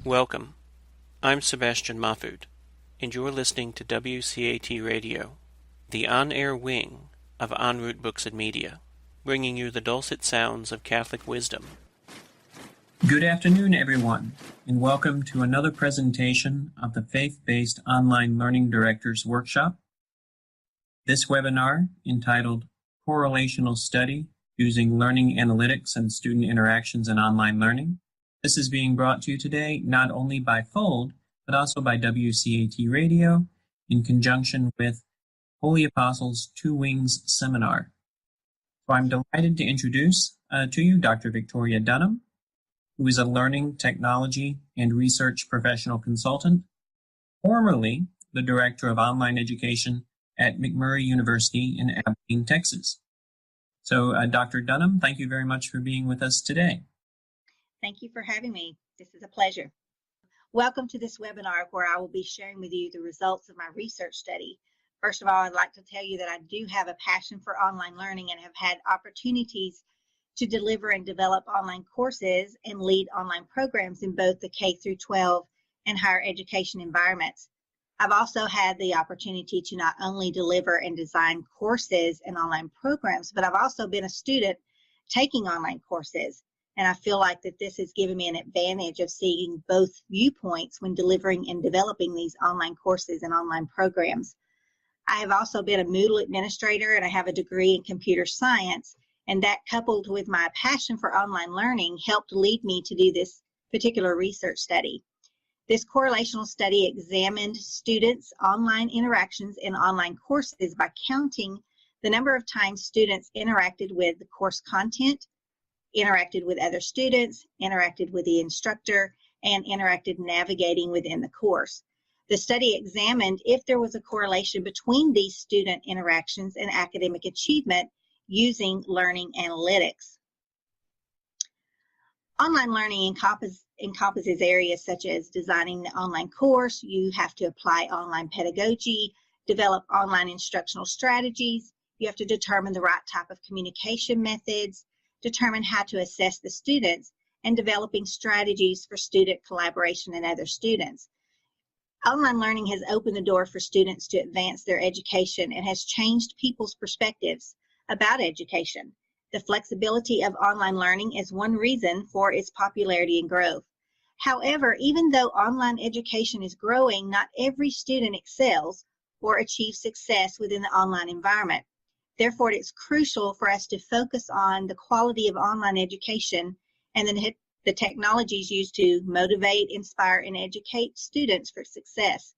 Welcome. I'm Sebastian Mahfood, and you're listening to WCAT Radio, the on-air wing of En Route Books and Media, bringing you the dulcet sounds of Catholic wisdom. Good afternoon, everyone, and welcome to another presentation of the Faith-Based Online Learning Directors Workshop. This webinar, entitled Correlational Study Using Learning Analytics and Student Interactions in Online Learning. This is being brought to you today not only by Fold, but also by WCAT Radio in conjunction with Holy Apostles Two Wings Seminar. So I'm delighted to introduce to you Dr. Vicki Dunnam, who is a learning, technology, and research professional consultant, formerly the Director of Online Education at McMurray University in Abilene, Texas. So Dr. Dunnam, thank you very much for being with us today. Thank you for having me. This is a pleasure. Welcome to this webinar where I will be sharing with you the results of my research study. First of all, I'd like to tell you that I do have a passion for online learning and have had opportunities to deliver and develop online courses and lead online programs in both the K through 12 and higher education environments. I've also had the opportunity to not only deliver and design courses and online programs, but I've also been a student taking online courses. And I feel like that this has given me an advantage of seeing both viewpoints when delivering and developing these online courses and online programs. I have also been a Moodle administrator, and I have a degree in computer science, and that coupled with my passion for online learning helped lead me to do this particular research study. This correlational study examined students' online interactions in online courses by counting the number of times students interacted with the course content, interacted with other students, interacted with the instructor, and interacted navigating within the course. The study examined if there was a correlation between these student interactions and academic achievement using learning analytics. Online learning encompasses areas such as designing the online course. You have to apply online pedagogy, develop online instructional strategies. You have to determine the right type of communication methods, determine how to assess the students, and developing strategies for student collaboration and other students. Online learning has opened the door for students to advance their education and has changed people's perspectives about education. The flexibility of online learning is one reason for its popularity and growth. However, even though online education is growing, not every student excels or achieves success within the online environment. Therefore, it's crucial for us to focus on the quality of online education and the technologies used to motivate, inspire, and educate students for success.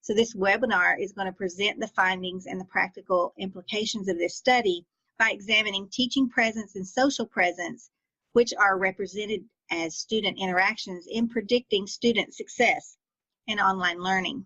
So this webinar is going to present the findings and the practical implications of this study by examining teaching presence and social presence, which are represented as student interactions in predicting student success in online learning.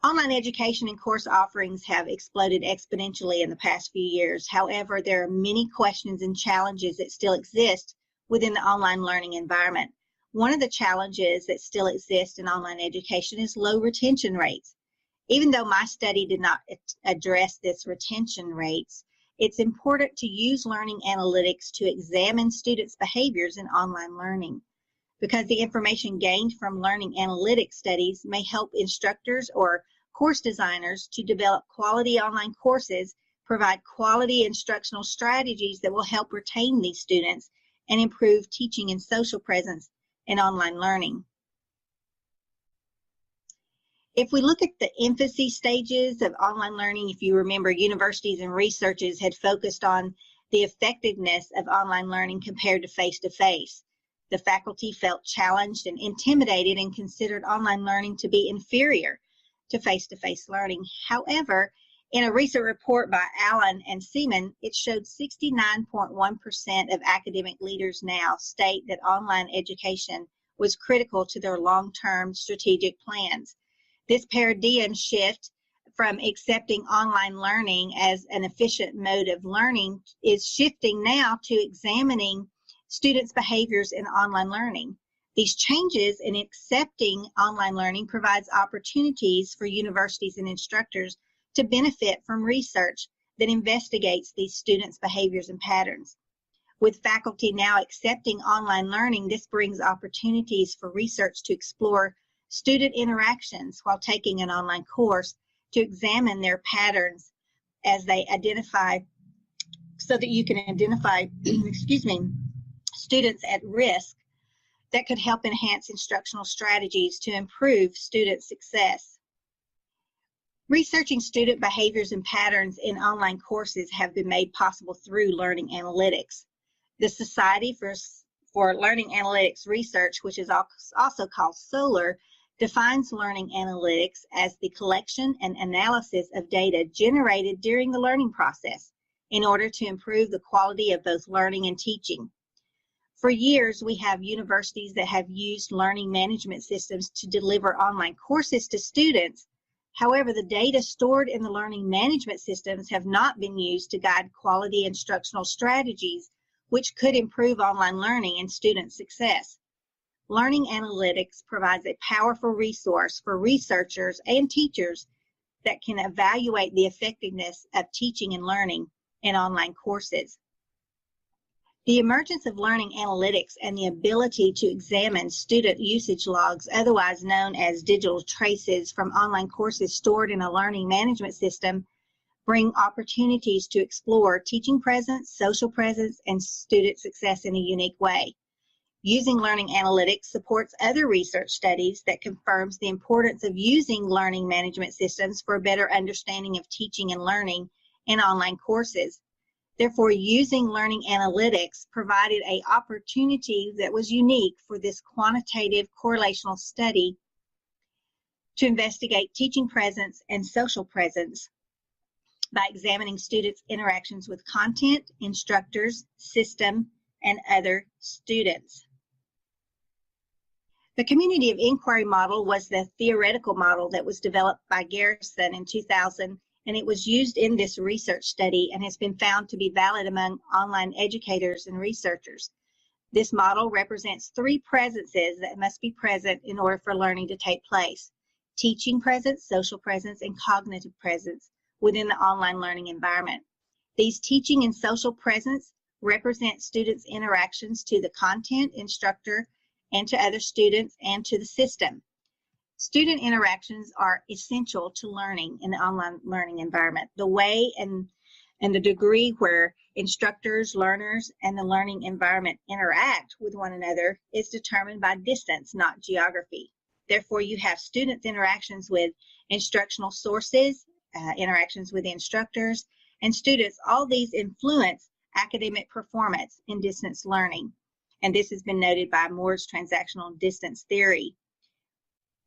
Online education and course offerings have exploded exponentially in the past few years. However, there are many questions and challenges that still exist within the online learning environment. One of the challenges that still exist in online education is low retention rates. Even though my study did not address this retention rates, it's important to use learning analytics to examine students' behaviors in online learning, because the information gained from learning analytics studies may help instructors or course designers to develop quality online courses, provide quality instructional strategies that will help retain these students and improve teaching and social presence in online learning. If we look at the infancy stages of online learning, if you remember, universities and researchers had focused on the effectiveness of online learning compared to face-to-face. The faculty felt challenged and intimidated and considered online learning to be inferior to face-to-face learning. However, in a recent report by Allen and Seaman, it showed 69.1% of academic leaders now state that online education was critical to their long-term strategic plans. This paradigm shift from accepting online learning as an efficient mode of learning is shifting now to examining students' behaviors in online learning. These changes in accepting online learning provides opportunities for universities and instructors to benefit from research that investigates these students' behaviors and patterns. With faculty now accepting online learning, this brings opportunities for research to explore student interactions while taking an online course, to examine their patterns as they identify, so that you can identify students at risk that could help enhance instructional strategies to improve student success. Researching student behaviors and patterns in online courses have been made possible through learning analytics. The Society for Learning Analytics Research, which is also called SOLAR, defines learning analytics as the collection and analysis of data generated during the learning process in order to improve the quality of both learning and teaching. For years, we have universities that have used learning management systems to deliver online courses to students. However, the data stored in the learning management systems have not been used to guide quality instructional strategies, which could improve online learning and student success. Learning analytics provides a powerful resource for researchers and teachers that can evaluate the effectiveness of teaching and learning in online courses. The emergence of learning analytics and the ability to examine student usage logs, otherwise known as digital traces, from online courses stored in a learning management system bring opportunities to explore teaching presence, social presence, and student success in a unique way. Using learning analytics supports other research studies that confirms the importance of using learning management systems for a better understanding of teaching and learning in online courses. Therefore, using learning analytics provided an opportunity that was unique for this quantitative correlational study to investigate teaching presence and social presence by examining students' interactions with content, instructors, system, and other students. The community of inquiry model was the theoretical model that was developed by Garrison in 2000, and it was used in this research study and has been found to be valid among online educators and researchers. This model represents three presences that must be present in order for learning to take place: teaching presence, social presence, and cognitive presence within the online learning environment. These teaching and social presence represent students' interactions to the content, instructor, and to other students and to the system. Student interactions are essential to learning in the online learning environment. The way and the degree where instructors, learners, and the learning environment interact with one another is determined by distance, not geography. Therefore, you have students' interactions with instructional sources, interactions with instructors, and students. All these influence academic performance in distance learning. And this has been noted by Moore's transactional distance theory,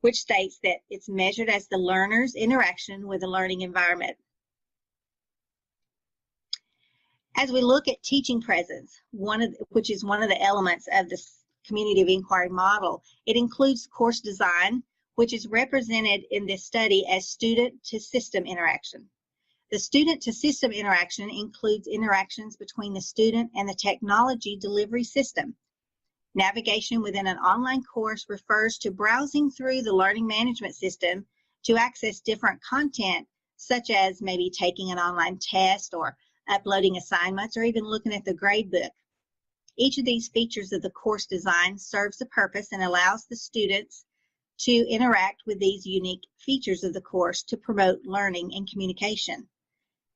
which states that it's measured as the learner's interaction with the learning environment. As we look at teaching presence, which is one of the elements of this community of inquiry model, it includes course design, which is represented in this study as student-to-system interaction. The student-to-system interaction includes interactions between the student and the technology delivery system. Navigation within an online course refers to browsing through the learning management system to access different content, such as maybe taking an online test or uploading assignments or even looking at the grade book. Each of these features of the course design serves a purpose and allows the students to interact with these unique features of the course to promote learning and communication.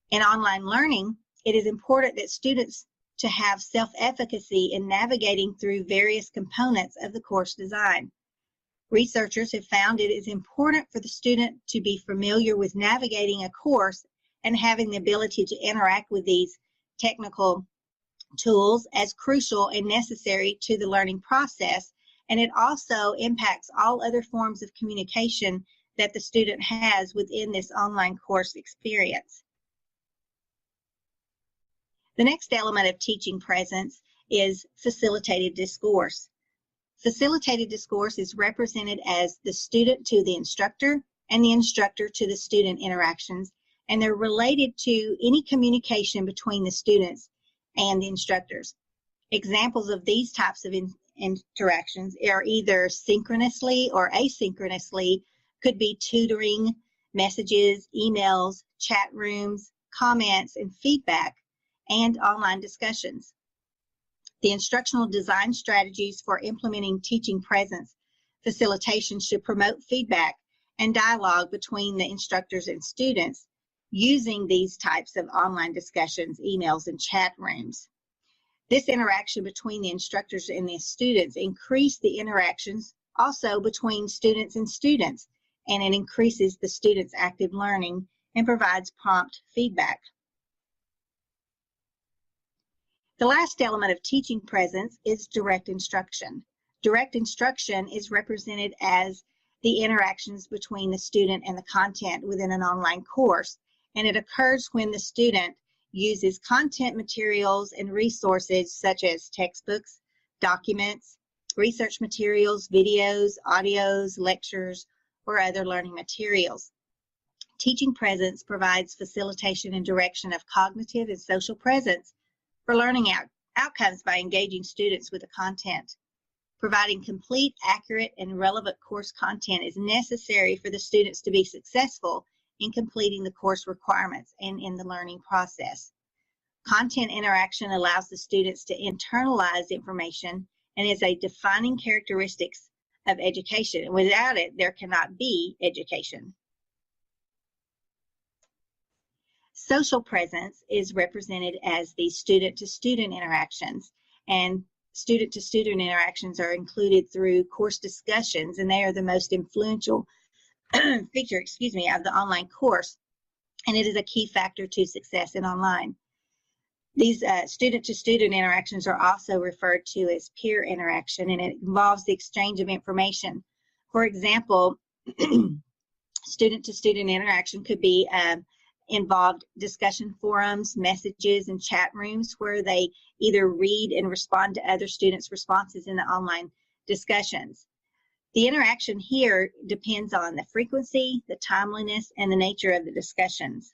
In online learning, it is important that students to have self-efficacy in navigating through various components of the course design. Researchers have found it is important for the student to be familiar with navigating a course and having the ability to interact with these technical tools as crucial and necessary to the learning process, and it also impacts all other forms of communication that the student has within this online course experience. The next element of teaching presence is facilitated discourse. Facilitated discourse is represented as the student to the instructor and the instructor to the student interactions, and they're related to any communication between the students and the instructors. Examples of these types of interactions are either synchronously or asynchronously, could be tutoring, messages, emails, chat rooms, comments, and feedback, and online discussions. The instructional design strategies for implementing teaching presence facilitation should promote feedback and dialogue between the instructors and students using these types of online discussions, emails, and chat rooms. This interaction between the instructors and the students increase the interactions also between students and students, and it increases the students' active learning and provides prompt feedback. The last element of teaching presence is direct instruction. Direct instruction is represented as the interactions between the student and the content within an online course, and it occurs when the student uses content materials and resources such as textbooks, documents, research materials, videos, audios, lectures, or other learning materials. Teaching presence provides facilitation and direction of cognitive and social presence for learning outcomes by engaging students with the content. Providing complete, accurate, and relevant course content is necessary for the students to be successful in completing the course requirements and in the learning process. Content interaction allows the students to internalize information and is a defining characteristic of education. Without it, there cannot be education. Social presence is represented as the student-to-student interactions, and student-to-student interactions are included through course discussions, and they are the most influential feature, of the online course, and it is a key factor to success in online. These student-to-student interactions are also referred to as peer interaction, and it involves the exchange of information. For example, student-to-student interaction could be involved discussion forums, messages, and chat rooms where they either read and respond to other students' responses in the online discussions. The interaction here depends on the frequency, the timeliness, and the nature of the discussions.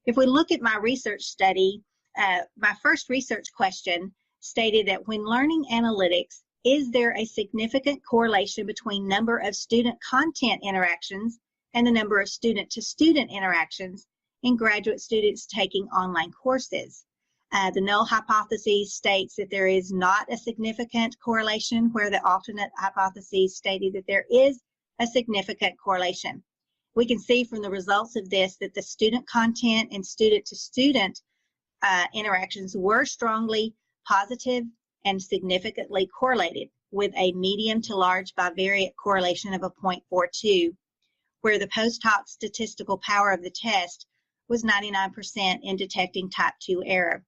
If we look at my research study, my first research question stated that when learning analytics, is there a significant correlation between number of student content interactions and the number of student-to-student interactions in graduate students taking online courses? The null hypothesis states that there is not a significant correlation, where the alternate hypothesis stated that there is a significant correlation. We can see from the results of this that the student content and student-to-student interactions were strongly positive and significantly correlated, with a medium to large bivariate correlation of a 0.42, where the post-hoc statistical power of the test was 99% in detecting type 2 error.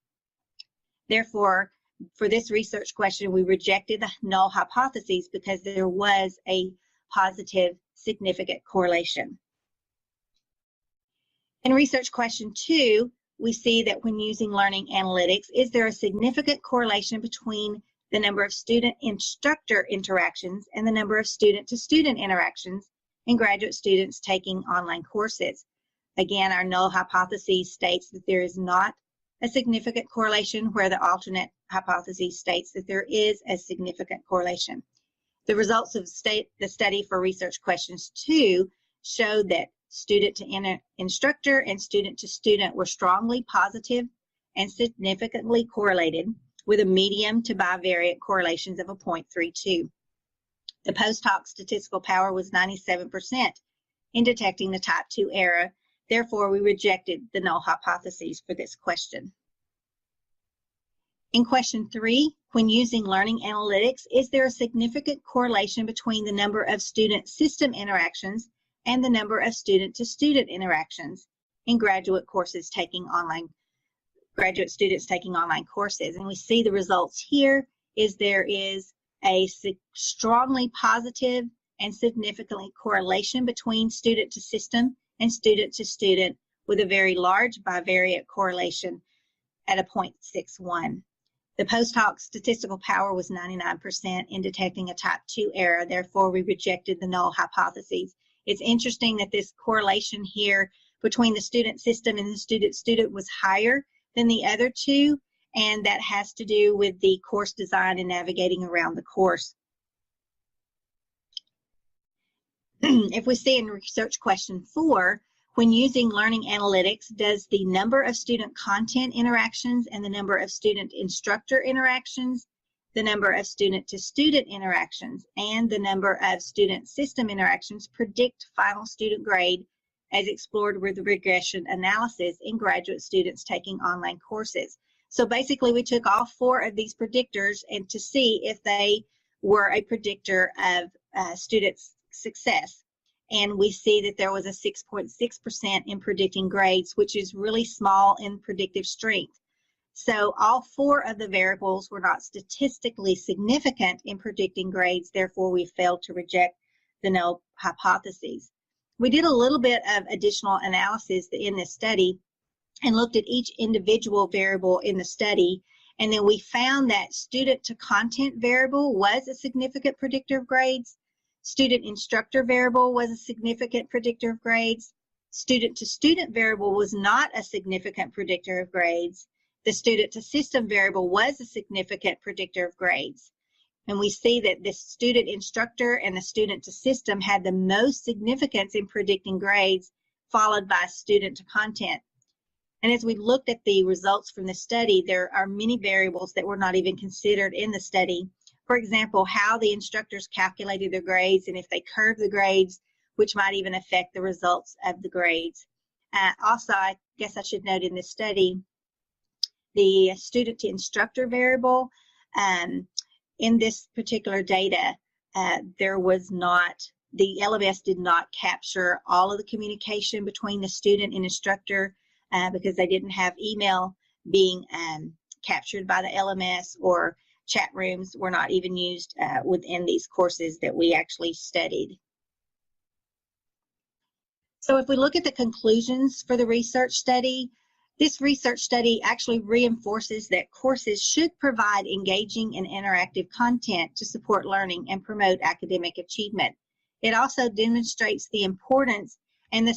Therefore, for this research question, we rejected the null hypothesis because there was a positive significant correlation. In research question 2, we see that when using learning analytics, is there a significant correlation between the number of student-instructor interactions and the number of student-to-student interactions in graduate students taking online courses? Again, our null hypothesis states that there is not a significant correlation, where the alternate hypothesis states that there is a significant correlation. The results of the study for research questions 2 showed that student-to-instructor and student-to-student were strongly positive and significantly correlated, with a medium to bivariate correlations of a 0.32. The post-hoc statistical power was 97% in detecting the type 2 error. Therefore, we rejected the null hypothesis for this question. In question 3, when using learning analytics, is there a significant correlation between the number of student system interactions and the number of student-to-student interactions in graduate students taking online courses? And we see the results here is there is a strongly positive and significantly correlation between student-to-system and student-to-student, with a very large bivariate correlation at a 0.61. The post-hoc statistical power was 99% in detecting a type 2 error. Therefore, we rejected the null hypothesis. It's interesting that this correlation here between the student system and the student-student was higher than the other two, and that has to do with the course design and navigating around the course. If we see in research question 4, When using learning analytics, does the number of student content interactions and the number of student instructor interactions, the number of student-to-student interactions, and the number of student-system interactions predict final student grade as explored with regression analysis in graduate students taking online courses? So basically, we took all 4 of these predictors and to see if they were a predictor of students' success. And we see that there was a 6.6% in predicting grades, which is really small in predictive strength. So all 4 of the variables were not statistically significant in predicting grades, therefore we failed to reject the null hypotheses. We did a little bit of additional analysis in this study and looked at each individual variable in the study, and then we found that student to content variable was a significant predictor of grades. Student instructor variable was a significant predictor of grades. Student to student variable was not a significant predictor of grades. The student to system variable was a significant predictor of grades. And we see that the student instructor and the student to system had the most significance in predicting grades, followed by student to content. And as we looked at the results from the study, there are many variables that were not even considered in the study. For example, how the instructors calculated their grades and if they curved the grades, which might even affect the results of the grades. Also, I guess I should note in this study, the student to instructor variable, in this particular data, there was not, the LMS did not capture all of the communication between the student and instructor because they didn't have email being captured by the LMS, or chat rooms were not even used within these courses that we actually studied. So if we look at the conclusions for the research study, this research study actually reinforces that courses should provide engaging and interactive content to support learning and promote academic achievement. It also demonstrates the importance and the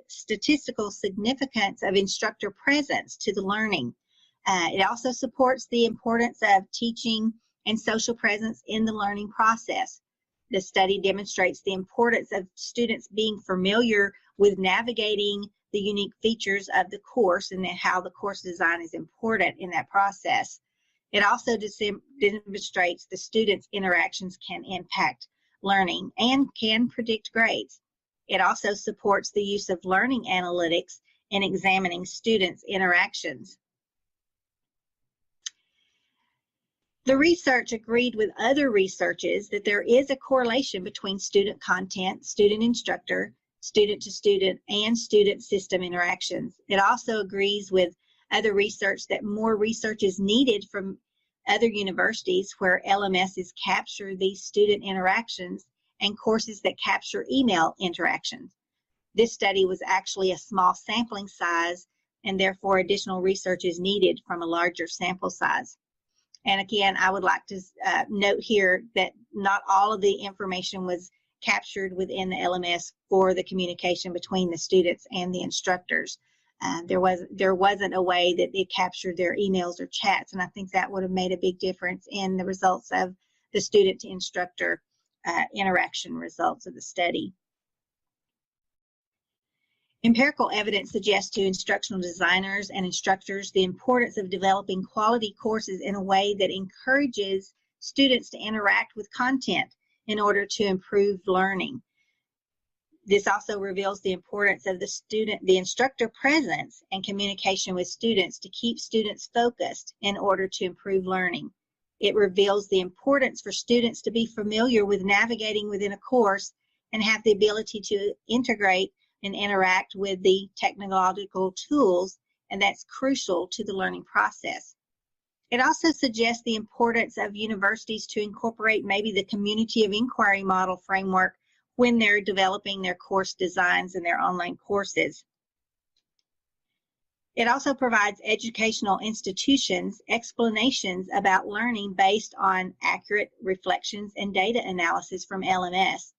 statistical significance of instructor presence to the learning. It also supports the importance of teaching and social presence in the learning process. The study demonstrates the importance of students being familiar with navigating the unique features of the course and how the course design is important in that process. It also demonstrates the students' interactions can impact learning and can predict grades. It also supports the use of learning analytics in examining students' interactions. The research agreed with other researches that there is a correlation between student content, student instructor, student to student, and student system interactions. It also agrees with other research that more research is needed from other universities where LMSs capture these student interactions and courses that capture email interactions. This study was actually a small sampling size, and therefore additional research is needed from a larger sample size. And again, I would like to note here that not all of the information was captured within the LMS for the communication between the students and the instructors. There wasn't a way that it captured their emails or chats, and I think that would have made a big difference in the results of the student to instructor interaction results of the study. Empirical evidence suggests to instructional designers and instructors the importance of developing quality courses in a way that encourages students to interact with content in order to improve learning. This also reveals the importance of the instructor presence and communication with students to keep students focused in order to improve learning. It reveals the importance for students to be familiar with navigating within a course and have the ability to integrate and interact with the technological tools, and that's crucial to the learning process. It also suggests the importance of universities to incorporate maybe the community of inquiry model framework when they're developing their course designs and their online courses. It also provides educational institutions explanations about learning based on accurate reflections and data analysis from LMS.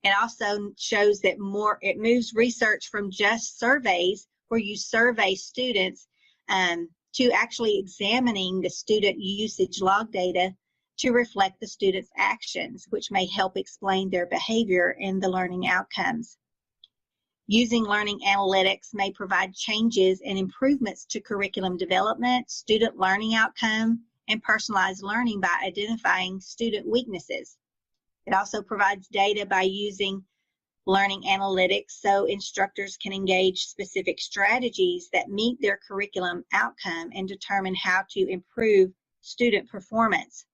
It also shows that it moves research from just surveys where you survey students to actually examining the student usage log data to reflect the students' actions, which may help explain their behavior and the learning outcomes. Using learning analytics may provide changes and improvements to curriculum development, student learning outcome, and personalized learning by identifying student weaknesses. It also provides data by using learning analytics so instructors can engage specific strategies that meet their curriculum outcome and determine how to improve student performance.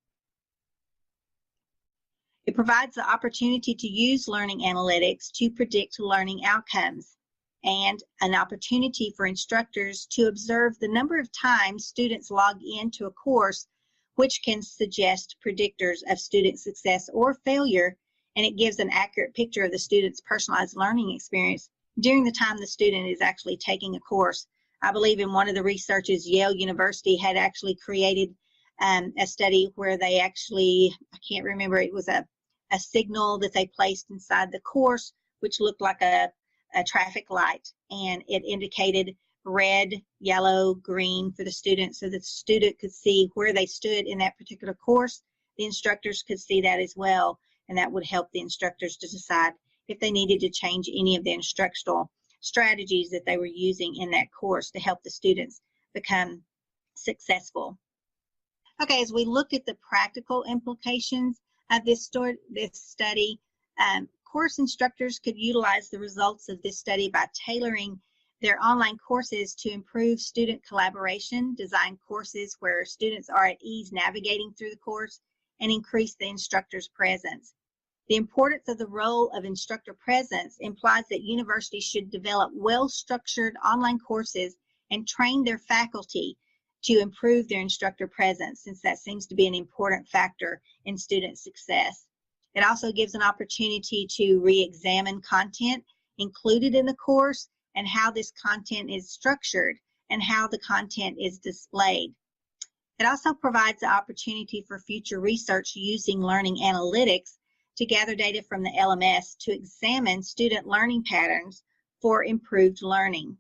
It provides the opportunity to use learning analytics to predict learning outcomes and an opportunity for instructors to observe the number of times students log into a course, which can suggest predictors of student success or failure, and it gives an accurate picture of the student's personalized learning experience during the time the student is actually taking a course. I believe in one of the researches, Yale University had actually created a study where they actually, I can't remember, it was a signal that they placed inside the course, which looked like a traffic light, and it indicated red, yellow, green for the student so that the student could see where they stood in that particular course. The instructors could see that as well, and that would help the instructors to decide if they needed to change any of the instructional strategies that they were using in that course to help the students become successful. Okay, as we look at the practical implications of this study, course instructors could utilize the results of this study by tailoring their online courses to improve student collaboration, design courses where students are at ease navigating through the course, and increase the instructor's presence. The importance of the role of instructor presence implies that universities should develop well-structured online courses and train their faculty to improve their instructor presence, since that seems to be an important factor in student success. It also gives an opportunity to re-examine content included in the course and how this content is structured and how the content is displayed. It also provides the opportunity for future research using learning analytics to gather data from the LMS to examine student learning patterns for improved learning.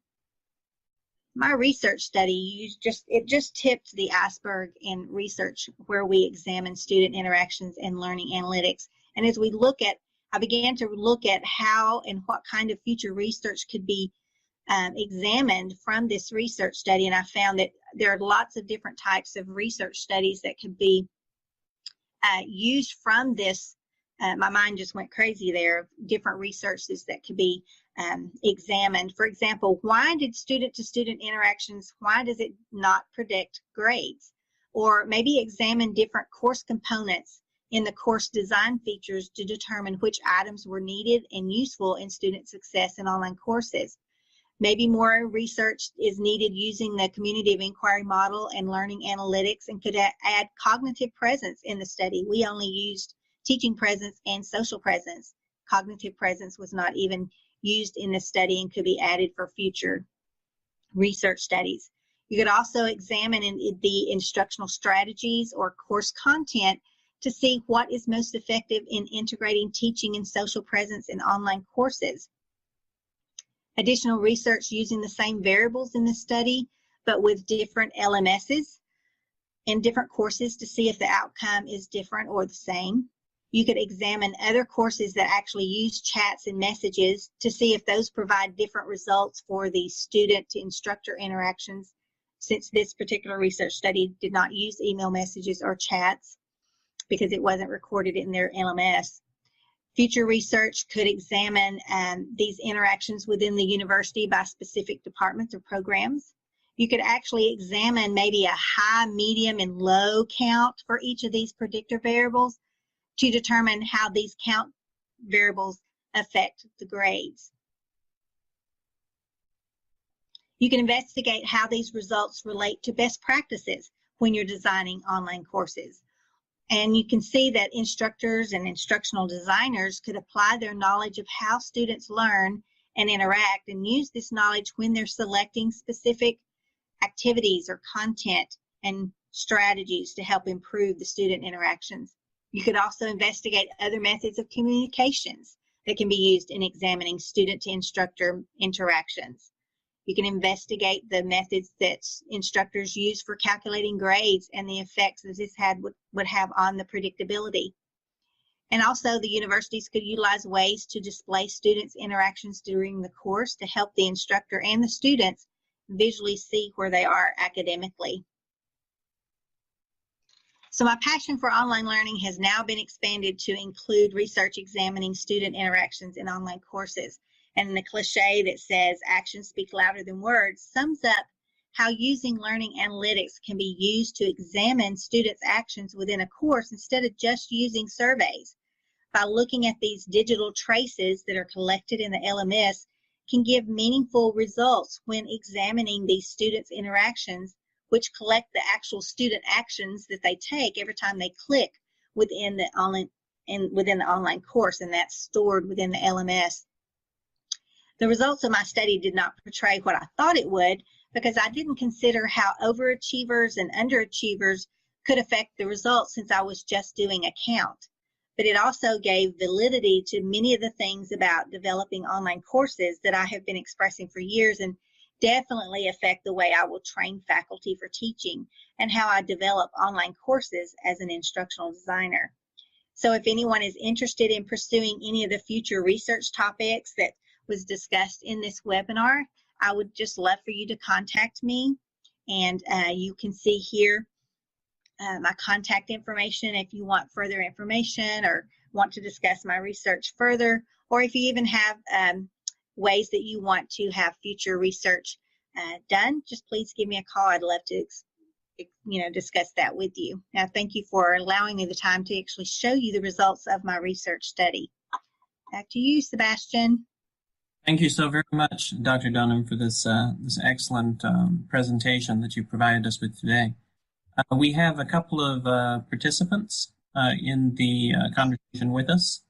My research study just tipped the iceberg in research where we examine student interactions and learning analytics. And as I began to look at how and what kind of future research could be examined from this research study, and I found that there are lots of different types of research studies that could be used from this. My mind just went crazy there, different researches that could be examined. For example, why did student-to-student interactions, why does it not predict grades? Or maybe examine different course components in the course design features to determine which items were needed and useful in student success in online courses. Maybe more research is needed using the community of inquiry model and learning analytics, and could add cognitive presence in the study. We only used teaching presence and social presence. Cognitive presence was not even used in the study and could be added for future research studies. You could also examine the instructional strategies or course content to see what is most effective in integrating teaching and social presence in online courses. Additional research using the same variables in the study, but with different LMSs and different courses to see if the outcome is different or the same. You could examine other courses that actually use chats and messages to see if those provide different results for the student to instructor interactions, since this particular research study did not use email messages or chats because it wasn't recorded in their LMS. Future research could examine these interactions within the university by specific departments or programs. You could actually examine maybe a high, medium, and low count for each of these predictor variables to determine how these count variables affect the grades. You can investigate how these results relate to best practices when you're designing online courses. And you can see that instructors and instructional designers could apply their knowledge of how students learn and interact and use this knowledge when they're selecting specific activities or content and strategies to help improve the student interactions. You could also investigate other methods of communications that can be used in examining student-to-instructor interactions. You can investigate the methods that instructors use for calculating grades and the effects that this would have on the predictability. And also the universities could utilize ways to display students' interactions during the course to help the instructor and the students visually see where they are academically. So my passion for online learning has now been expanded to include research examining student interactions in online courses. And the cliche that says actions speak louder than words sums up how using learning analytics can be used to examine students' actions within a course instead of just using surveys. By looking at these digital traces that are collected in the LMS can give meaningful results when examining these students' interactions, which collect the actual student actions that they take every time they click within the online course, and that's stored within the LMS. The results of my study did not portray what I thought it would, because I didn't consider how overachievers and underachievers could affect the results since I was just doing a count. But it also gave validity to many of the things about developing online courses that I have been expressing for years, and definitely affect the way I will train faculty for teaching and how I develop online courses as an instructional designer. So if anyone is interested in pursuing any of the future research topics that was discussed in this webinar, I would just love for you to contact me. And you can see here my contact information if you want further information or want to discuss my research further, or if you even have ways that you want to have future research done, just please give me a call. I'd love to discuss that with you. Now, thank you for allowing me the time to actually show you the results of my research study. Back to you, Sebastian. Thank you so very much, Dr. Dunnam, for this excellent presentation that you provided us with today. We have a couple of participants in the conversation with us,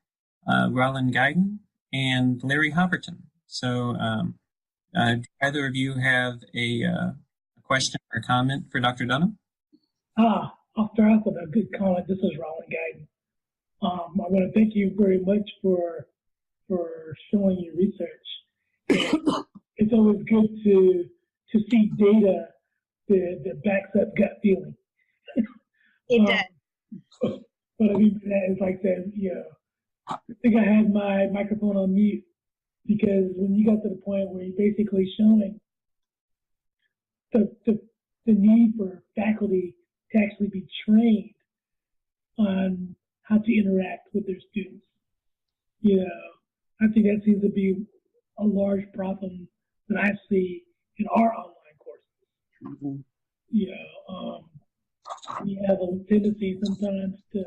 Roland Guyton and Larry Hopperton. So do either of you have a question or comment for Dr. Dunnam? I'll start off with a good comment. This is Roland Guyton. I want to thank you very much for showing your research. It's always good to see data that backs up gut feeling. It does. But I mean, that is like that, I think I had my microphone on mute, because when you got to the point where you're basically showing the need for faculty to actually be trained on how to interact with their students, I think that seems to be a large problem that I see in our online courses. Mm-hmm. We have a tendency sometimes to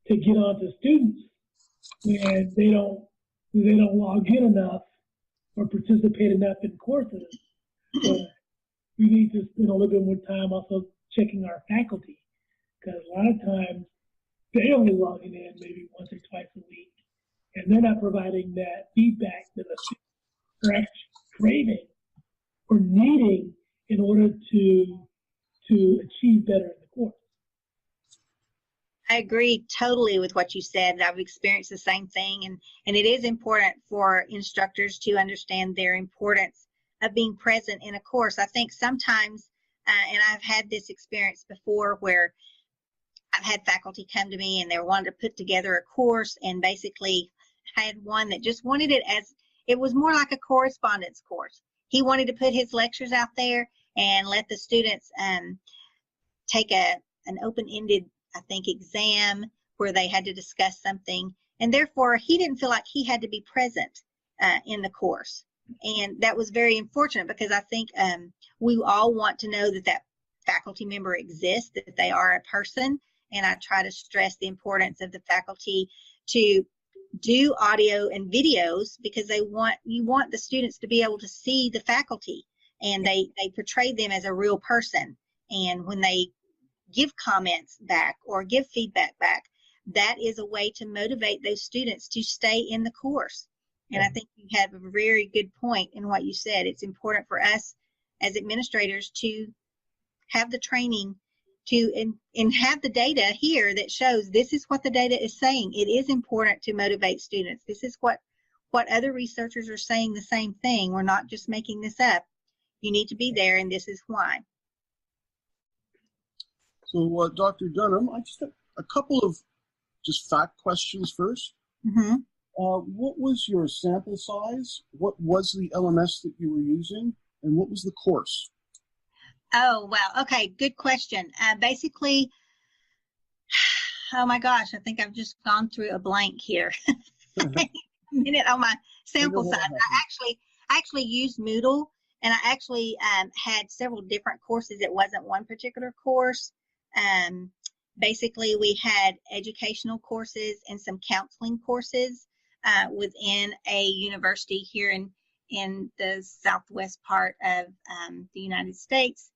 get onto students when they don't log in enough or participate enough in courses. But we need to spend a little bit more time also checking our faculty, because a lot of times they're only logging in maybe once or twice a week, and they're not providing that feedback that the students are actually craving or needing in order to achieve better in the course. I agree totally with what you said. I've experienced the same thing, and it is important for instructors to understand their importance of being present in a course. I think sometimes, and I've had this experience before, where I've had faculty come to me and they wanted to put together a course, and basically had one that just wanted it as, it was more like a correspondence course. He wanted to put his lectures out there and let the students take an open-ended, I think, exam where they had to discuss something, and therefore he didn't feel like he had to be present in the course. And that was very unfortunate, because I think we all want to know that faculty member exists, that they are a person, and I try to stress the importance of the faculty to do audio and videos, because you want the students to be able to see the faculty, and they portray them as a real person. And when they give comments back or give feedback back, that is a way to motivate those students to stay in the course. And I think you have a very good point in what you said. It's important for us as administrators to have the training and have the data here that shows this is what the data is saying. It is important to motivate students. This is what other researchers are saying, the same thing. We're not just making this up. You need to be there, and this is why. So, Dr. Dunnam, I just have a couple of just fact questions first. Mm-hmm. What was your sample size? What was the LMS that you were using? And what was the course? Oh, wow. Okay, good question. Basically, oh my gosh, I think I've just gone through a blank here. A minute on my sample size. I actually used Moodle, and I actually had several different courses. It wasn't one particular course. Basically, we had educational courses and some counseling courses within a university here in the southwest part of the United States.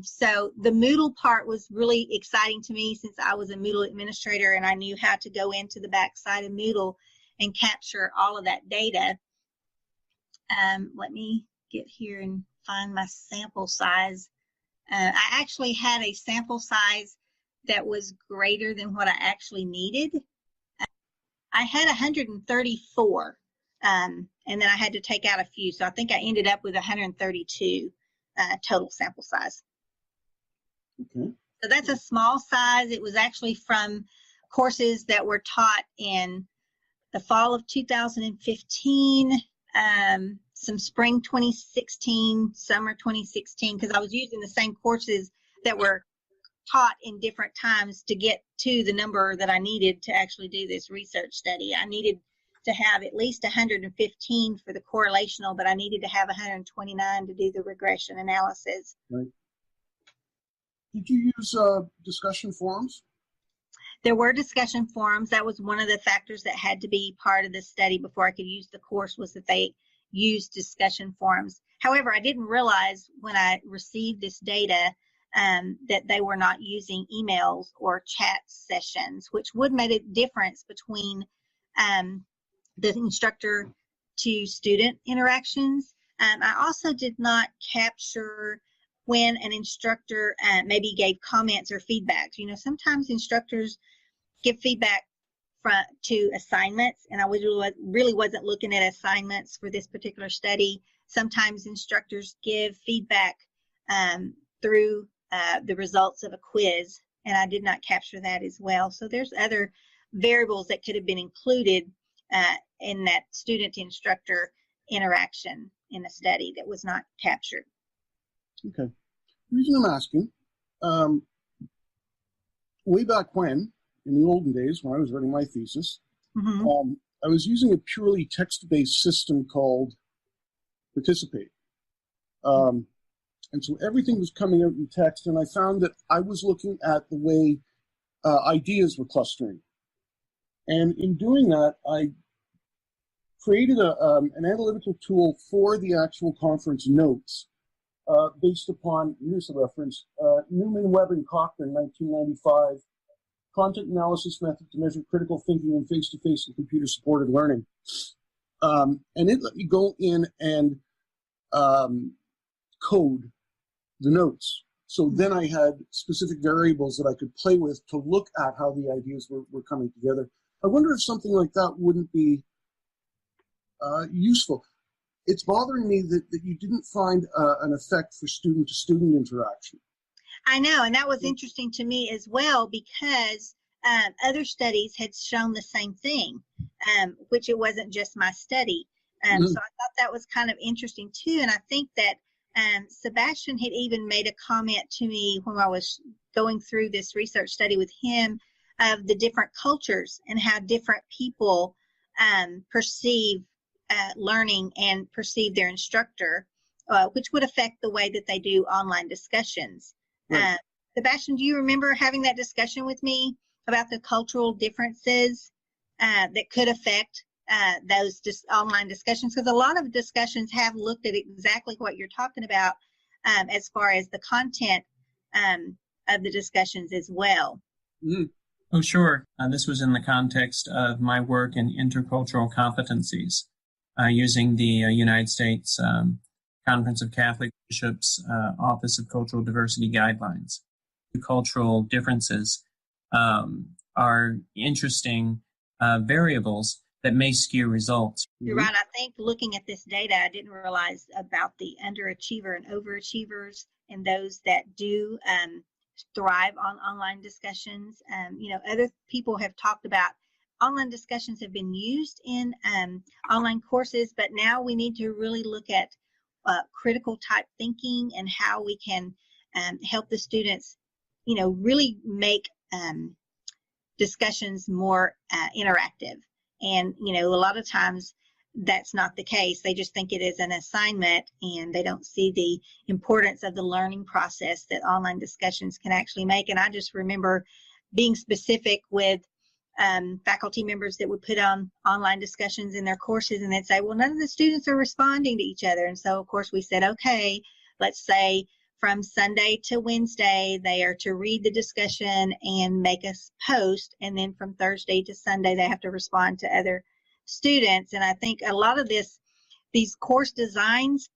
So the Moodle part was really exciting to me since I was a Moodle administrator and I knew how to go into the backside of Moodle and capture all of that data. Let me get here and find my sample size. I actually had a sample size that was greater than what I actually needed. I had 134, and then I had to take out a few. So I think I ended up with 132 total sample size. Okay. So that's a small size. It was actually from courses that were taught in the fall of 2015, some spring 2016, summer 2016, because I was using the same courses that were taught in different times to get to the number that I needed to actually do this research study. I needed to have at least 115 for the correlational, but I needed to have 129 to do the regression analysis. Right. Did you use discussion forums? There were discussion forums. That was one of the factors that had to be part of the study before I could use the course, was that they used discussion forums. However, I didn't realize when I received this data that they were not using emails or chat sessions, which would make a difference between the instructor to student interactions. I also did not capture when an instructor maybe gave comments or feedbacks. You know, sometimes instructors give feedback to assignments, and I really wasn't looking at assignments for this particular study. Sometimes instructors give feedback through the results of a quiz, and I did not capture that as well. So there's other variables that could have been included in that student-instructor interaction in a study that was not captured. Okay. The reason I'm asking, way back when, in the olden days when I was writing my thesis, Mm-hmm. I was using a purely text-based system called Participate. And so everything was coming out in text, and I found that I was looking at the way ideas were clustering. And in doing that, I created an analytical tool for the actual conference notes based upon, here's the reference, Newman, Webb, and Cochran, 1995, Content Analysis Method to Measure Critical Thinking in Face-to-Face and Computer-Supported Learning. And it let me go in and code the notes. So then I had specific variables that I could play with to look at how the ideas were coming together. I wonder if something like that wouldn't be useful. It's bothering me that you didn't find an effect for student-to-student interaction. I know, and that was interesting to me as well, because other studies had shown the same thing, which it wasn't just my study. So I thought that was kind of interesting too, and I think that Sebastian had even made a comment to me when I was going through this research study with him of the different cultures and how different people perceive learning and perceive their instructor, which would affect the way that they do online discussions. Right. Sebastian, do you remember having that discussion with me about the cultural differences that could affect those online discussions? Because a lot of discussions have looked at exactly what you're talking about as far as the content of the discussions as well. Mm-hmm. Oh, sure. This was in the context of my work in intercultural competencies, using the United States Conference of Catholic Bishops Office of Cultural Diversity Guidelines. The cultural differences are interesting variables that may skew results. You're right. I think looking at this data, I didn't realize about the underachiever and overachievers and those that do thrive on online discussions. Other people have talked about online discussions have been used in online courses, but now we need to really look at critical type thinking and how we can help the students, really make discussions more interactive. And, a lot of times that's not the case. They just think it is an assignment and they don't see the importance of the learning process that online discussions can actually make. And I just remember being specific with faculty members that would put on online discussions in their courses, and they'd say, well, none of the students are responding to each other. And so, of course, we said, okay, let's say from Sunday to Wednesday, they are to read the discussion and make a post. And then from Thursday to Sunday, they have to respond to other students. And I think a lot of these course designs,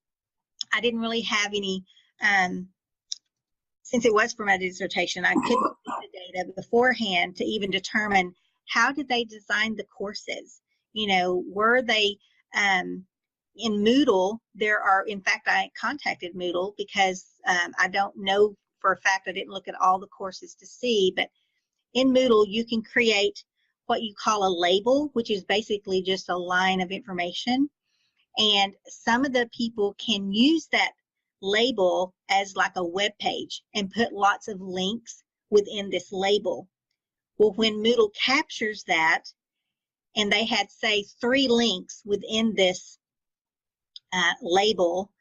I didn't really have any, since it was for my dissertation, I couldn't see the data beforehand to even determine how did they design the courses. Were they in Moodle? In fact, I contacted Moodle because I don't know for a fact, I didn't look at all the courses to see, but in Moodle, you can create what you call a label, which is basically just a line of information. And some of the people can use that label as like a web page and put lots of links within this label. Well, when Moodle captures that, and they had, say, 3 links within this label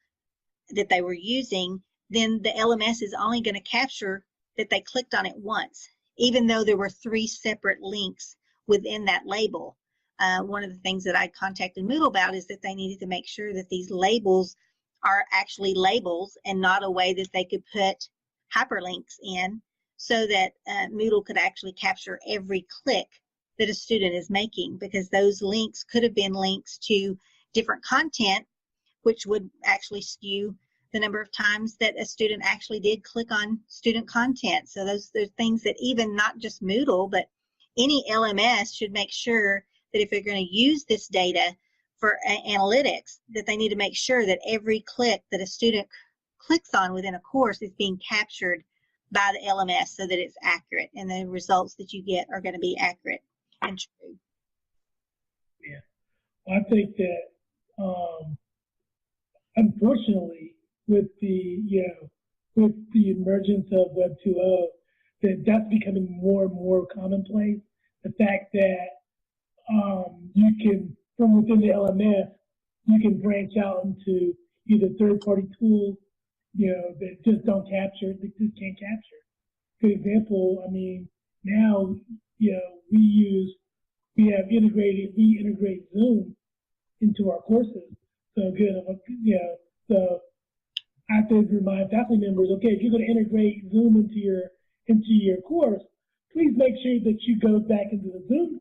that they were using, then the LMS is only going to capture that they clicked on it once, even though there were 3 separate links within that label. One of the things that I contacted Moodle about is that they needed to make sure that these labels are actually labels and not a way that they could put hyperlinks in, so that Moodle could actually capture every click that a student is making, because those links could have been links to different content, which would actually skew the number of times that a student actually did click on student content. So those are things that even not just Moodle, but any LMS should make sure that if they're going to use this data for analytics, that they need to make sure that every click that a student clicks on within a course is being captured by the LMS so that it's accurate, and the results that you get are going to be accurate and true. Yeah, I think that unfortunately, with the emergence of Web 2.0, that's becoming more and more commonplace. The fact that you can, from within the LMS, you can branch out into either third-party tools, that just don't capture, that just can't capture. Good example, now, we integrate Zoom into our courses. So so I have to remind faculty members, okay, if you're going to integrate Zoom into your course, please make sure that you go back into the Zoom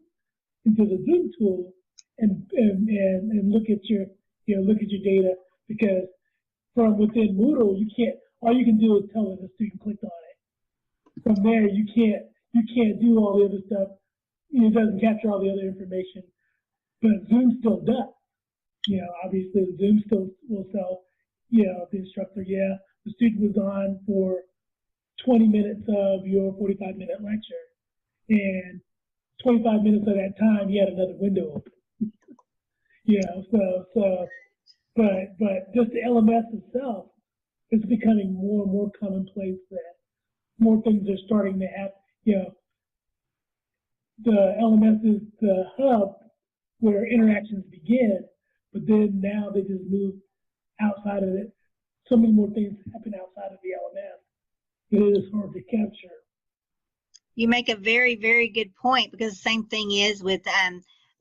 tool and look at your data, because from within Moodle, all you can do is tell if a student clicked on it. From there, you can't do all the other stuff. It doesn't capture all the other information, but Zoom still does. Obviously Zoom still will tell, the instructor, the student was on for 20 minutes of your 45-minute lecture, and 25 minutes of that time, he had another window open. But just the LMS itself is becoming more and more commonplace, that more things are starting to have, the LMS is the hub where interactions begin, but then now they just move outside of it. So many more things happen outside of the LMS that it is hard to capture. You make a very, very good point, because the same thing is with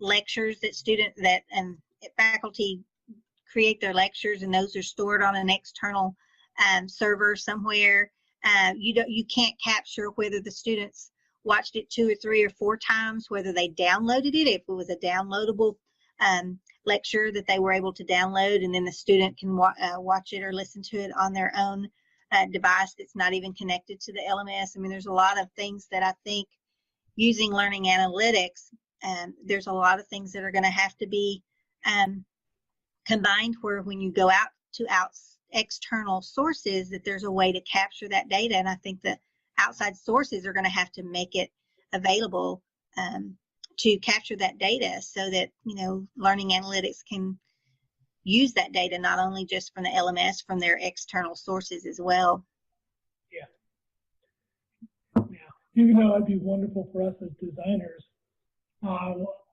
lectures that faculty create their lectures, and those are stored on an external server somewhere. You can't capture whether the students watched it 2 or 3 or 4 times, whether they downloaded it, if it was a downloadable lecture that they were able to download, and then the student can watch it or listen to it on their own device that's not even connected to the LMS. There's a lot of things that I think, using learning analytics, there's a lot of things that are going to have to be combined, where when you go out to external sources, that there's a way to capture that data. And I think that outside sources are going to have to make it available to capture that data so that, learning analytics can use that data not only just from the LMS, from their external sources as well. Yeah. Even though it'd be wonderful for us as designers,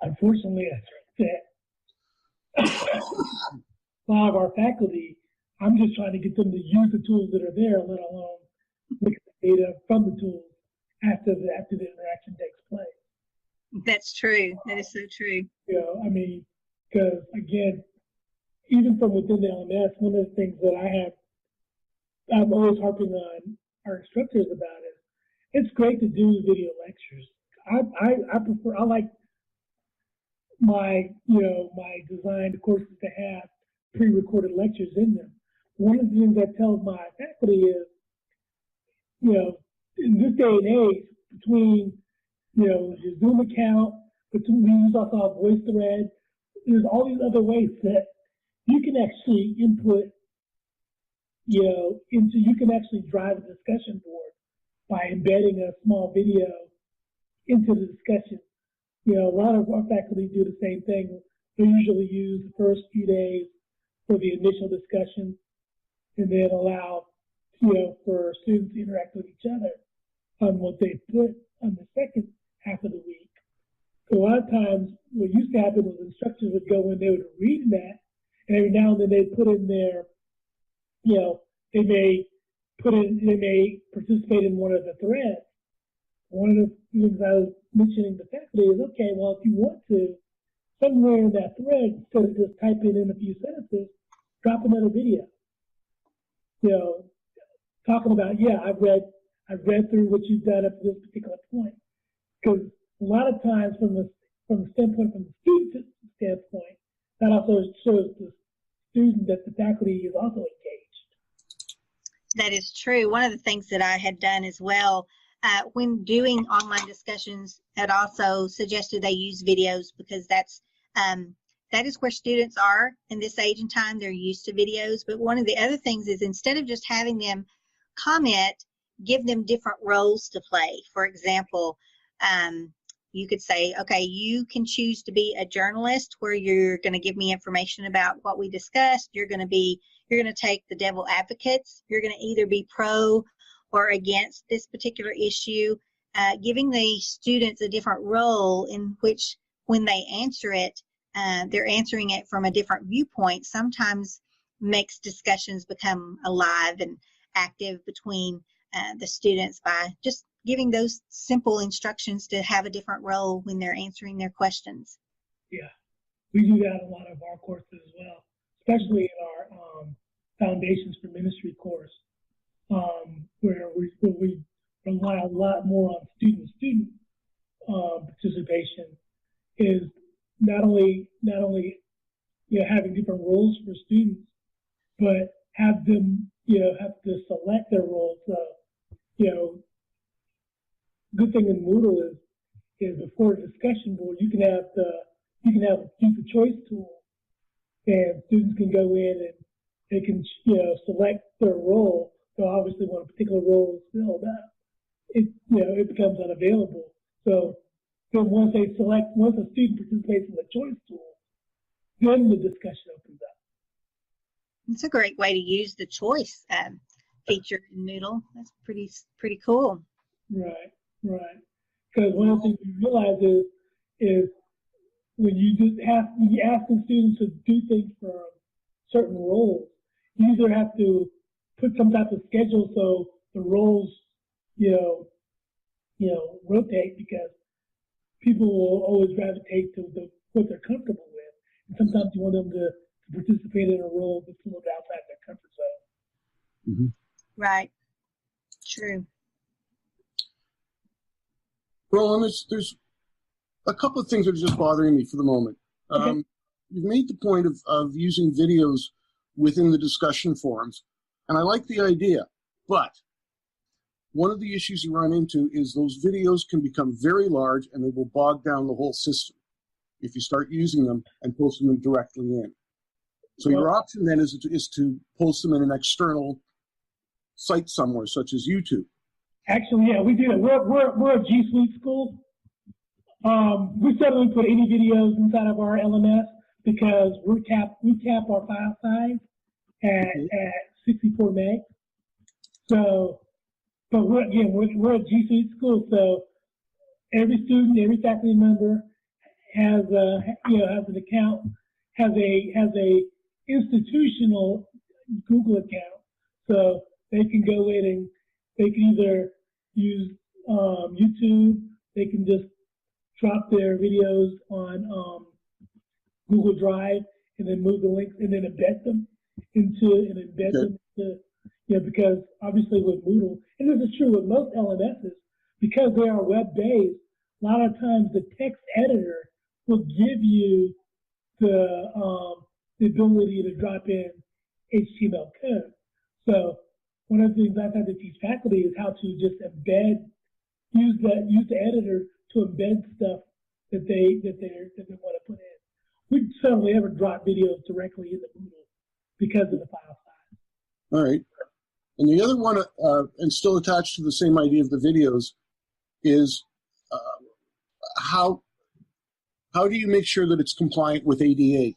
unfortunately, a lot of our faculty, I'm just trying to get them to use the tools that are there, let alone look at the data from the tools after the interaction takes place. That's true. That is so true. Because again, even from within the LMS, one of the things that I'm always harping on our instructors about is it's great to do video lectures. I like my designed courses to have pre-recorded lectures in them. One of the things I tell my faculty is, in this day and age, between, your Zoom account, we use also VoiceThread, there's all these other ways that you can actually input, you can actually drive a discussion board by embedding a small video into the discussion. A lot of our faculty do the same thing. They usually use the first few days for the initial discussion and then allow, for students to interact with each other on what they put on the second half of the week. So a lot of times what used to happen was instructors would go in, they would read that, and every now and then they'd put in their, they may participate in one of the threads. One of the things I was mentioning to faculty is, okay, well, if you want to, somewhere in that thread, instead of just typing in a few sentences, drop another video. Talking about, I've read through what you've done up to this particular point. Because a lot of times from the standpoint, from the student standpoint, that also shows the student that the faculty is also engaged. That is true. One of the things that I had done as well, when doing online discussions, had also suggested they use videos because that is where students are in this age and time. They're used to videos. But one of the other things is instead of just having them comment, give them different roles to play. For example, you could say, okay, you can choose to be a journalist where you're going to give me information about what we discussed. You're going to take the devil advocates. You're going to either be pro or against this particular issue, giving the students a different role in which when they answer it, they're answering it from a different viewpoint, sometimes makes discussions become alive and active between the students by just giving those simple instructions to have a different role when they're answering their questions. Yeah, we do that in a lot of our courses as well, especially in our Foundations for Ministry course, where we rely a lot more on student participation. Is not only having different roles for students, but have them have to select their roles. Good thing in Moodle is before the discussion board, you can have a choice tool, and students can go in and they can select their role. So obviously, when a particular role is filled up, it becomes unavailable. So then once a student participates in the choice tool, then the discussion opens up. It's a great way to use the choice feature in Moodle. That's pretty cool. Right. Because one of the things you realize is when you ask the students to do things for certain roles, you either have to put some type of schedule so the roles rotate, because people will always gravitate to what they're comfortable with, and sometimes you want them to participate in a role that's a little outside their comfort zone. Mm-hmm. Right. True. Well, and there's a couple of things that are just bothering me for the moment. Okay. You've made the point of using videos within the discussion forums, and I like the idea, but one of the issues you run into is those videos can become very large and they will bog down the whole system if you start using them and posting them directly in. So your option then is to post them in an external site somewhere, such as YouTube. Actually, yeah, we do that. We're a G Suite school. We certainly put any videos inside of our LMS because we cap our file size at 64 meg. So, but we're a G Suite school, so every student, every faculty member has an account, has a institutional Google account, so they can go in and they can either use YouTube, they can just drop their videos on Google Drive and then move the links and then embed them into, because obviously with Moodle, and this is true with most LMSs, because they are web-based, a lot of times the text editor will give you the ability to drop in HTML code. So one of the things I've had to teach faculty is how to just use the editor to embed stuff that they want to put in. We certainly never drop videos directly into Moodle because of the file size. All right. And the other one, and still attached to the same idea of the videos, is how do you make sure that it's compliant with AD8?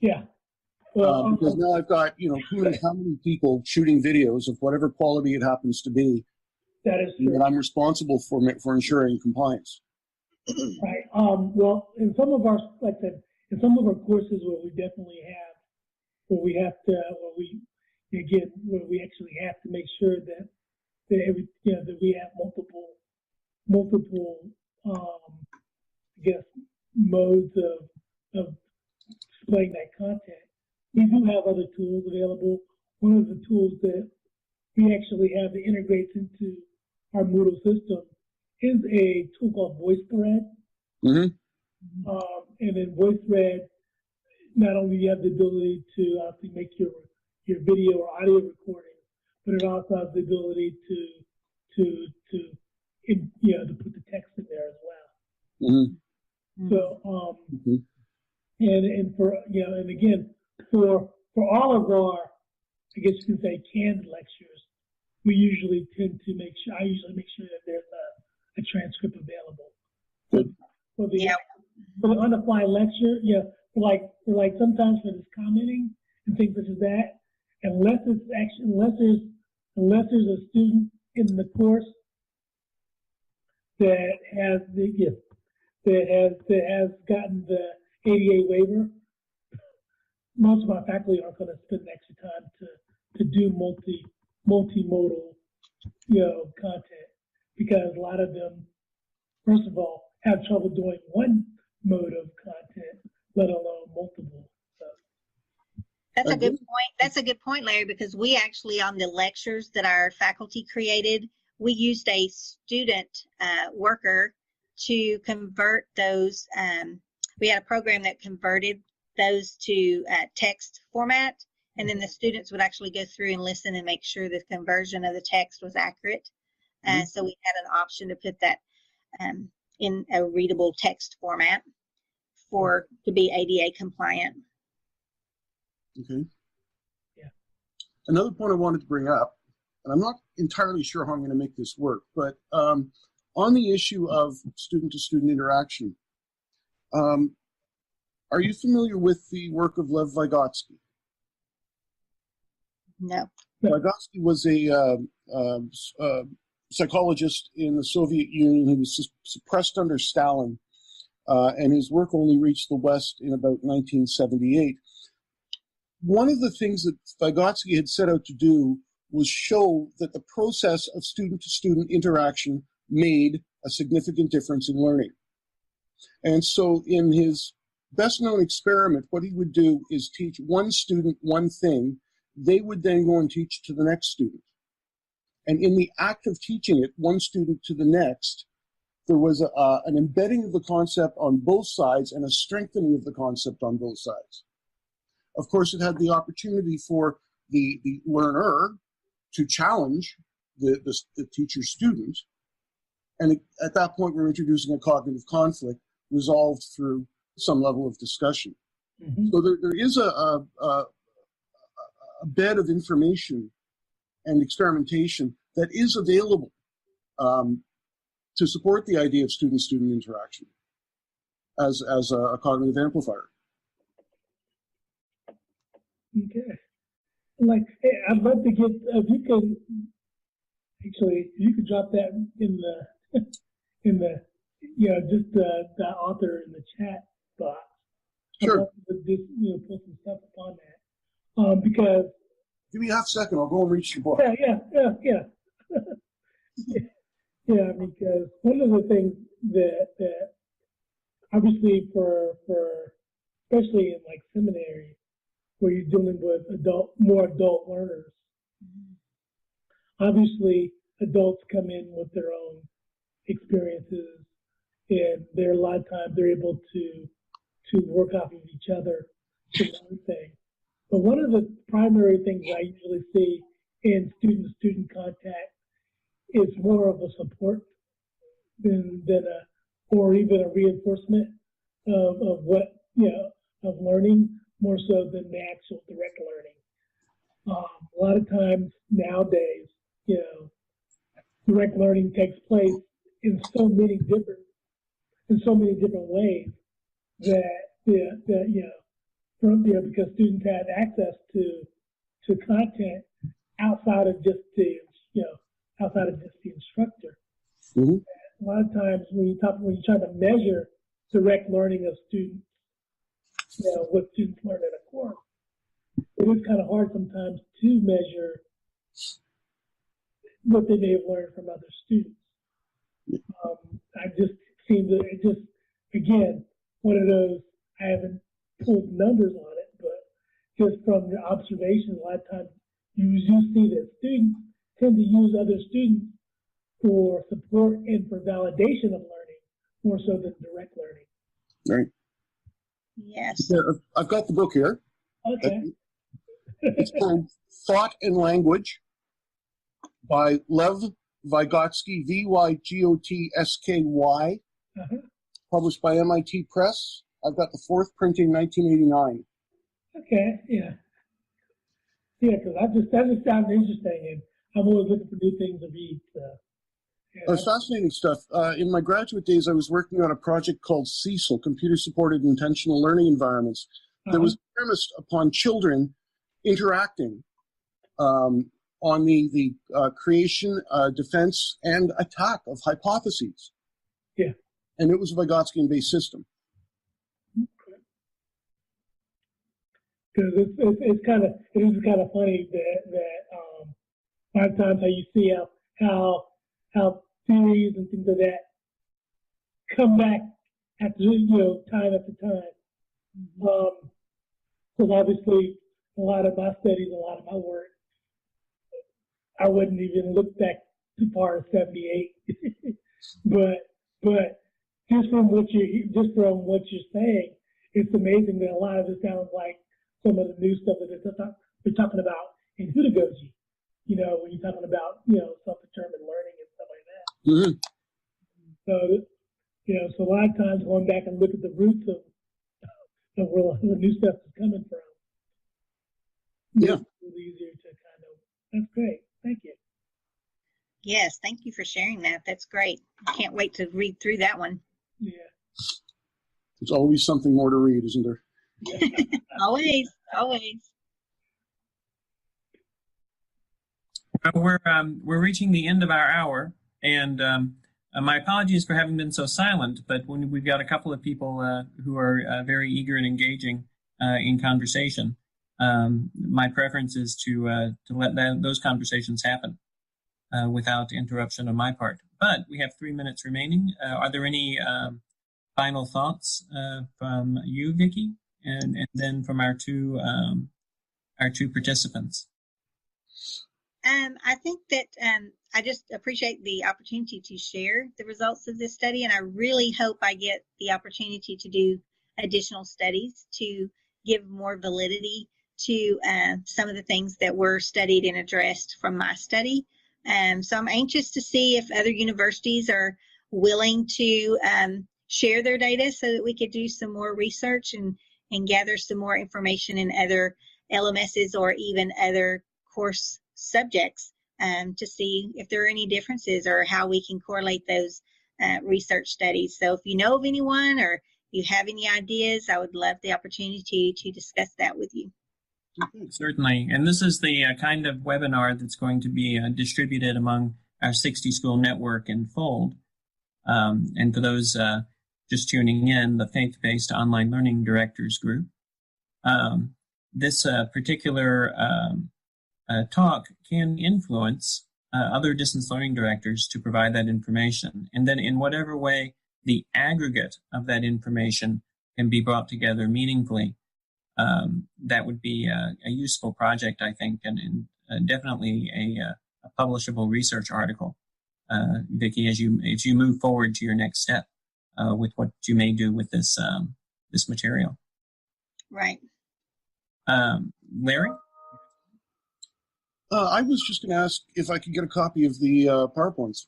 Yeah. Well, because now I've got, how many people shooting videos of whatever quality it happens to be. That is true. And I'm responsible for ensuring compliance. Right. Well, in some of our, like I said, in some of our courses where we definitely have, where we actually have to make sure that that we have multiple modes of displaying that content. We do have other tools available. One of the tools that we actually have that integrates into our Moodle system is a tool called VoiceThread. Mm-hmm. And then VoiceThread, not only you have the ability to obviously make your video or audio recording, but it also has the ability to put the text in there as well. Mm-hmm. So and for and again for all of our, I guess you can say, canned lectures, we usually tend to make sure that there's a transcript available. For the on-the-fly lecture, for like sometimes for this commenting and things such as that, unless there's a student in the course that has gotten the ADA waiver, most of our faculty aren't going to spend extra time to do multimodal content, because a lot of them, first of all, have trouble doing one mode of content, let alone multiple. So. That's a good point. That's a good point, Larry, because we actually, on the lectures that our faculty created, we used a student worker to convert those. We had a program that converted those to text format, and then the students would actually go through and listen and make sure the conversion of the text was accurate. So we had an option to put that in a readable text format to be ADA compliant. Okay. Yeah. Another point I wanted to bring up, and I'm not entirely sure how I'm going to make this work, but on the issue of student-to-student interaction, are you familiar with the work of Lev Vygotsky? No. Vygotsky was a psychologist in the Soviet Union. He was suppressed under Stalin, and his work only reached the West in about 1978. One of the things that Vygotsky had set out to do was show that the process of student-to-student interaction made a significant difference in learning. And so in his best-known experiment, what he would do is teach one student one thing. They would then go and teach to the next student. And in the act of teaching it, one student to the next, there was an embedding of the concept on both sides and a strengthening of the concept on both sides. Of course, it had the opportunity for the learner to challenge the teacher's student. And at that point, we're introducing a cognitive conflict resolved through some level of discussion. Mm-hmm. So there is a bed of information and experimentation that is available to support the idea of student-student interaction as a cognitive amplifier. Okay. Like, hey, I'd love to get, if you could, actually, you could drop that in the, just the author in the chat box. Sure. I'd love to just, put some stuff upon that. Because. Give me half a second, I'll go and reach your book. Yeah. Yeah, because one of the things that obviously for especially in like seminary where you're dealing with more adult learners, obviously adults come in with their own experiences, and a lot of times they're able to work off of each other to learn things. But one of the primary things I usually see in student-to-student contact is more of a support than or even a reinforcement of what, of learning, more so than the actual direct learning. A lot of times nowadays, direct learning takes place in so many different ways that because students have access to content outside of just the instructor. Mm-hmm. A lot of times when you try to measure direct learning of students, what students learn in a course, it is kind of hard sometimes to measure what they may have learned from other students. I just seem to, again, one of those, I haven't pulled numbers on it, but just from the observation, a lot of times you see that students tend to use other students for support and for validation of learning more so than direct learning. Right. Yes. I've got the book here. Okay. It's called Thought and Language by Lev Vygotsky, Vygotsky, published by MIT Press. I've got the fourth printing, 1989. Okay, yeah. Yeah, because that just sounds interesting, and I'm always looking for new things to read. It's fascinating stuff. In my graduate days, I was working on a project called CECL, Computer-Supported Intentional Learning Environments, that was premised upon children interacting on the creation, defense, and attack of hypotheses. Yeah. And it was a Vygotskian-based system. Because it is kind of funny that a lot of times how you see how theories and things like that come back after time after time. Because obviously a lot of my studies, a lot of my work, I wouldn't even look back too far as 78. but just from what you're saying, it's amazing that a lot of it sounds like some of the new stuff that they're talking about in pedagogy, when you're talking about, self-determined learning and stuff like that. Mm-hmm. So, so a lot of times going back and look at the roots of where a lot of the new stuff is coming from. Yeah. It's really easier to that's great. Thank you. Yes, thank you for sharing that. That's great. I can't wait to read through that one. Yeah. There's always something more to read, isn't there? Always. We're reaching the end of our hour, and my apologies for having been so silent. But when we've got a couple of people who are very eager and engaging in conversation, my preference is to let those conversations happen without interruption on my part. But we have 3 minutes remaining. Are there any final thoughts from you, Vicki, and then from our two participants? I think that I just appreciate the opportunity to share the results of this study, and I really hope I get the opportunity to do additional studies to give more validity to some of the things that were studied and addressed from my study. So I'm anxious to see if other universities are willing to share their data so that we could do some more research and gather some more information in other LMSs or even other course subjects to see if there are any differences or how we can correlate those research studies. So if you know of anyone or you have any ideas, I would love the opportunity to discuss that with you. Certainly. And this is the kind of webinar that's going to be distributed among our 60 school network in Fold. And for those just tuning in, the Faith-Based Online Learning Directors Group. This particular talk can influence other distance learning directors to provide that information. And then in whatever way the aggregate of that information can be brought together meaningfully, that would be a useful project, I think, and definitely a publishable research article, Vicki, as you move forward to your next step with what you may do with this this material. Right. Larry? I was just going to ask if I could get a copy of the PowerPoints.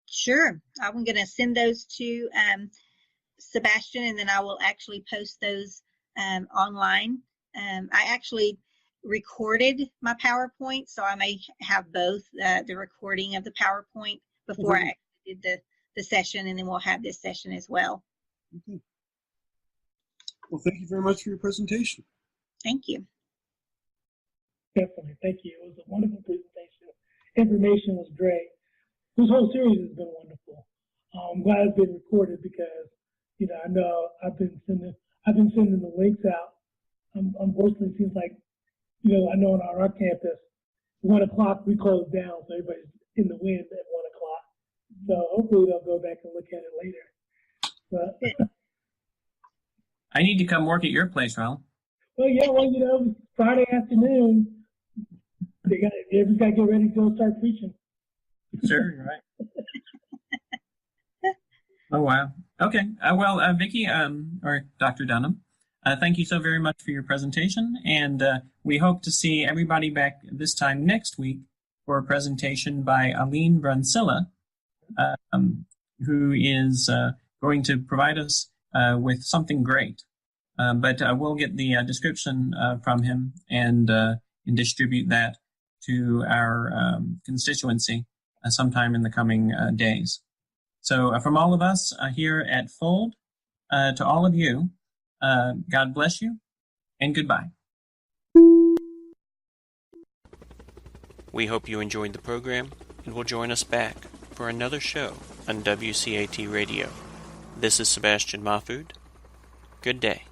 Sure. I'm going to send those to Sebastian, and then I will actually post those online. I actually recorded my PowerPoint, so I may have both the recording of the PowerPoint before I actually did the session, and then we'll have this session as well. Okay. Well, thank you very much for your presentation. Thank you. Definitely. Thank you. It was a wonderful presentation. Information was great. This whole series has been wonderful. I'm glad it's been recorded because, I know I've been sending the links out. Unfortunately, it seems like, I know on our campus, 1 o'clock we close down, so everybody's in the wind at 1 o'clock. So hopefully they'll go back and look at it later. But I need to come work at your place, Ron. well, yeah, Friday afternoon, everybody's got to get ready to go start preaching. Sure, right. Oh, wow. Okay. Well, Vicki, or Dr. Dunnam, thank you so very much for your presentation. And we hope to see everybody back this time next week for a presentation by Aline Brunsilla, who is going to provide us with something great. But we'll get the description from him and distribute that to our constituency sometime in the coming days. So from all of us here at Fold, to all of you, God bless you and goodbye. We hope you enjoyed the program and will join us back for another show on WCAT Radio. This is Sebastian Mahfood. Good day.